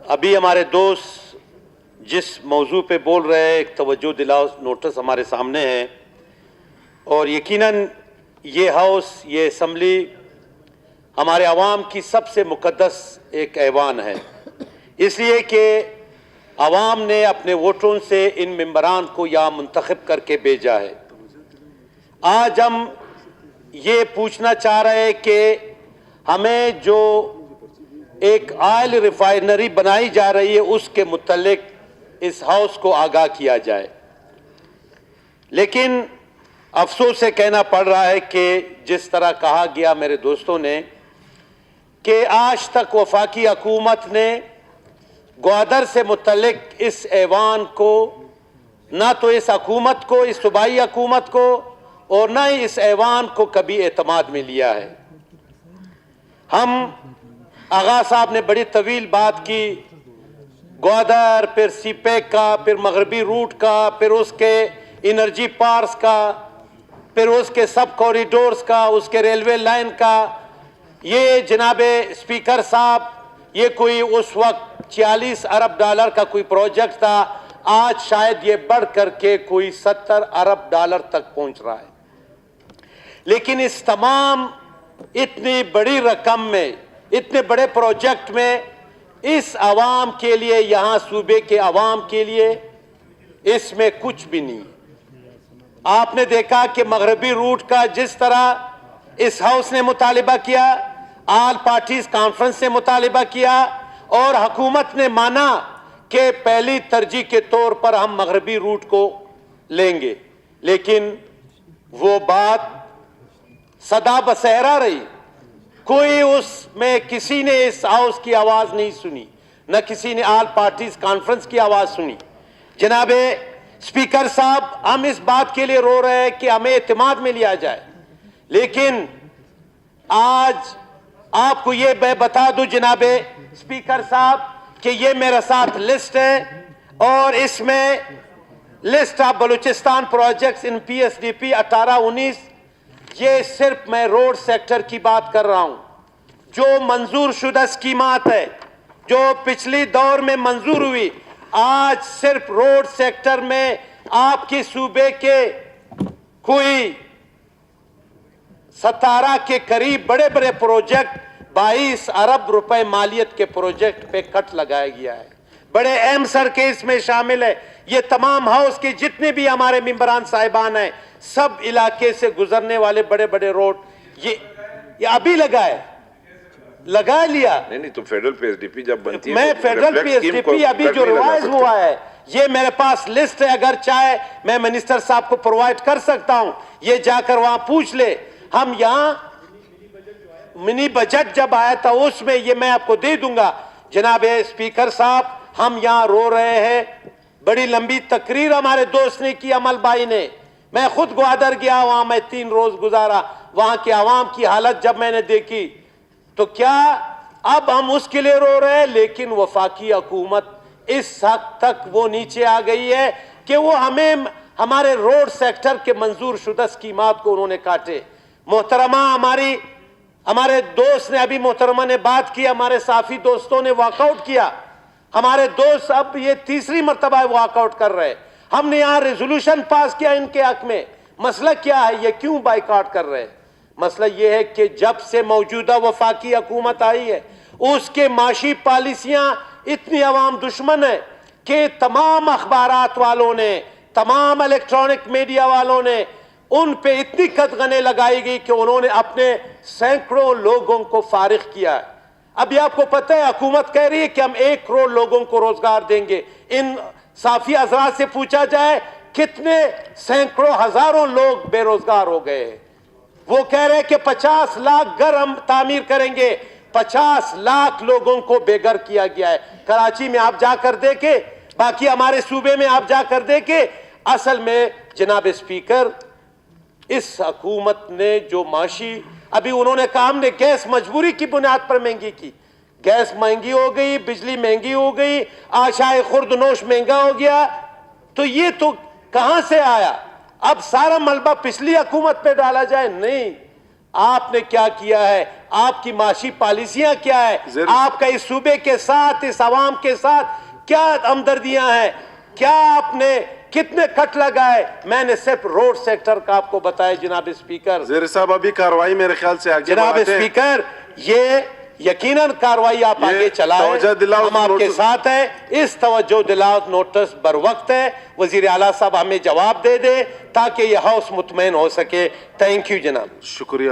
ابھی ہمارے دوست جس موضوع پہ بول رہے ہیں ایک توجہ دلاؤ نوٹس ہمارے سامنے ہے، اور یقیناً یہ ہاؤس، یہ اسمبلی ہمارے عوام کی سب سے مقدس ایک ایوان ہے، اس لیے کہ عوام نے اپنے ووٹوں سے ان ممبران کو یہاں منتخب کر کے بھیجا ہے۔ آج ہم یہ پوچھنا چاہ رہے ہیں کہ ہمیں جو ایک آئل ریفائنری بنائی جا رہی ہے اس کے متعلق اس ہاؤس کو آگاہ کیا جائے، لیکن افسوس سے کہنا پڑ رہا ہے کہ جس طرح کہا گیا میرے دوستوں نے کہ آج تک وفاقی حکومت نے گوادر سے متعلق اس ایوان کو، نہ تو اس حکومت کو، اس صوبائی حکومت کو، اور نہ ہی اس ایوان کو کبھی اعتماد میں لیا ہے۔ ہم آغا صاحب نے بڑی طویل بات کی گوادر، پھر سی پیک کا، پھر مغربی روٹ کا، پھر اس کے انرجی پارس کا، پھر اس کے سب کوریڈورز کا، اس کے ریلوے لائن کا۔ یہ جناب اسپیکر صاحب، یہ کوئی اس وقت 46 ارب ڈالر کا کوئی پروجیکٹ تھا، آج شاید یہ بڑھ کر کے کوئی 70 ارب ڈالر تک پہنچ رہا ہے۔ لیکن اس تمام اتنی بڑی رقم میں، اتنے بڑے پروجیکٹ میں، اس عوام کے لیے، یہاں صوبے کے عوام کے لیے اس میں کچھ بھی نہیں۔ آپ نے دیکھا کہ مغربی روٹ کا جس طرح اس ہاؤس نے مطالبہ کیا، آل پارٹیز کانفرنس نے مطالبہ کیا، اور حکومت نے مانا کہ پہلی ترجیح کے طور پر ہم مغربی روٹ کو لیں گے، لیکن وہ بات صدا بصحرا رہی۔ کوئی اس میں کسی نے اس ہاؤس کی آواز نہیں سنی، نہ کسی نے آل پارٹیز کانفرنس کی آواز سنی۔ جناب اسپیکر صاحب، ہم اس بات کے لیے رو رہے ہیں کہ ہمیں اعتماد میں لیا جائے، لیکن آج آپ کو یہ میں بتا دوں جناب اسپیکر صاحب کہ یہ میرے ساتھ لسٹ ہے، اور اس میں list of Balochistan projects in P S D P 18-19، یہ صرف میں روڈ سیکٹر کی بات کر رہا ہوں۔ جو منظور شدہ اسکیمات ہے، جو پچھلی دور میں منظور ہوئی، آج صرف روڈ سیکٹر میں آپ کے صوبے کے کوئی 17 کے قریب بڑے بڑے پروجیکٹ، 22 ارب روپے مالیت کے پروجیکٹ پہ کٹ لگایا گیا ہے۔ بڑے اہم سڑکیں اس میں شامل ہے۔ یہ تمام ہاؤس کے جتنے بھی ہمارے ممبران صاحبان ہیں، سب علاقے سے گزرنے والے بڑے بڑے روڈ یہ ابھی لگا لیا۔ نہیں تو federal P S D P جب بنتی ہے، میں federal P S D P ابھی جو ریوائز ہوا ہے، یہ میرے پاس لسٹ ہے، اگر چاہے میں منسٹر صاحب کو پرووائڈ کر سکتا ہوں، یہ جا کر وہاں پوچھ لے۔ ہم یہاں منی بجٹ جب آیا تھا اس میں یہ میں آپ کو دے دوں گا۔ جناب اسپیکر صاحب، ہم یہاں رو رہے ہیں، بڑی لمبی تقریر ہمارے دوست نے کی، عمل بھائی نے، میں خود گوادر گیا، وہاں میں 3 روز گزارا، وہاں کے عوام کی حالت جب میں نے دیکھی تو کیا اب ہم اس کے لیے رو رہے ہیں؟ لیکن وفاقی حکومت اس حد تک وہ نیچے آ گئی ہے کہ وہ ہمارے روڈ سیکٹر کے منظور شدہ اسکیمات کو انہوں نے کاٹے۔ محترمہ، ہمارے دوست نے ابھی، محترمہ نے بات کی، ہمارے صافی دوستوں نے واک آؤٹ کیا، ہمارے دوست اب یہ 3ری مرتبہ واک آؤٹ کر رہے ہیں۔ ہم نے یہاں ریزولوشن پاس کیا ان کے حق میں۔ مسئلہ کیا ہے؟ یہ کیوں بائیکاٹ کر رہے ہیں؟ مسئلہ یہ ہے کہ جب سے موجودہ وفاقی حکومت آئی ہے، اس کے معاشی پالیسیاں اتنی عوام دشمن ہیں کہ تمام اخبارات والوں نے، تمام الیکٹرانک میڈیا والوں نے ان پہ اتنی قدغنیں لگائی گئی کہ انہوں نے اپنے سینکڑوں لوگوں کو فارغ کیا ہے۔ ابھی آپ کو پتہ ہے حکومت کہہ رہی ہے کہ ہم 1 کروڑ لوگوں کو روزگار دیں گے۔ ان صافی حضرات سے پوچھا جائے کتنے سینکڑوں ہزاروں لوگ بے روزگار ہو گئے ہیں۔ وہ کہہ رہے کہ 50 لاکھ گھر ہم تعمیر کریں گے، 50 لاکھ لوگوں کو بے گھر کیا گیا ہے۔ کراچی میں آپ جا کر دیکھیں، باقی ہمارے صوبے میں آپ جا کر دیکھیں، اصل میں جناب اسپیکر، اس حکومت نے جو معاشی، ابھی انہوں نے کہا ہم نے گیس مجبوری کی بنیاد پر مہنگی کی، گیس مہنگی ہو گئی، بجلی مہنگی ہو گئی، آشائے خورد نوش مہنگا ہو گیا، تو یہ تو کہاں سے آیا؟ اب سارا ملبہ پچھلی حکومت پہ ڈالا جائے؟ نہیں، آپ نے کیا کیا ہے, آپ کی معاشی پالیسیاں کیا ہے, آپ کا اس صوبے کے ساتھ, اس عوام کے ساتھ کیا ہمدردیاں ہیں, کیا آپ نے کتنے کٹ لگائے. میں نے صرف روڈ سیکٹر کا آپ کو بتایا جناب اسپیکر. زیر صاحب ابھی کاروائی میرے خیال سے آگے جناب بڑھاتے ہیں. اسپیکر, یہ یقیناً کاروائی آپ آگے چلائیں, توجہ دلاؤ ہم آپ کے نوٹس. ساتھ ہیں. اس توجہ دلاؤ نوٹس بر وقت ہے, وزیر اعلیٰ صاحب ہمیں جواب دے دے تاکہ یہ ہاؤس مطمئن ہو سکے. تھینک یو جناب. شکریہ.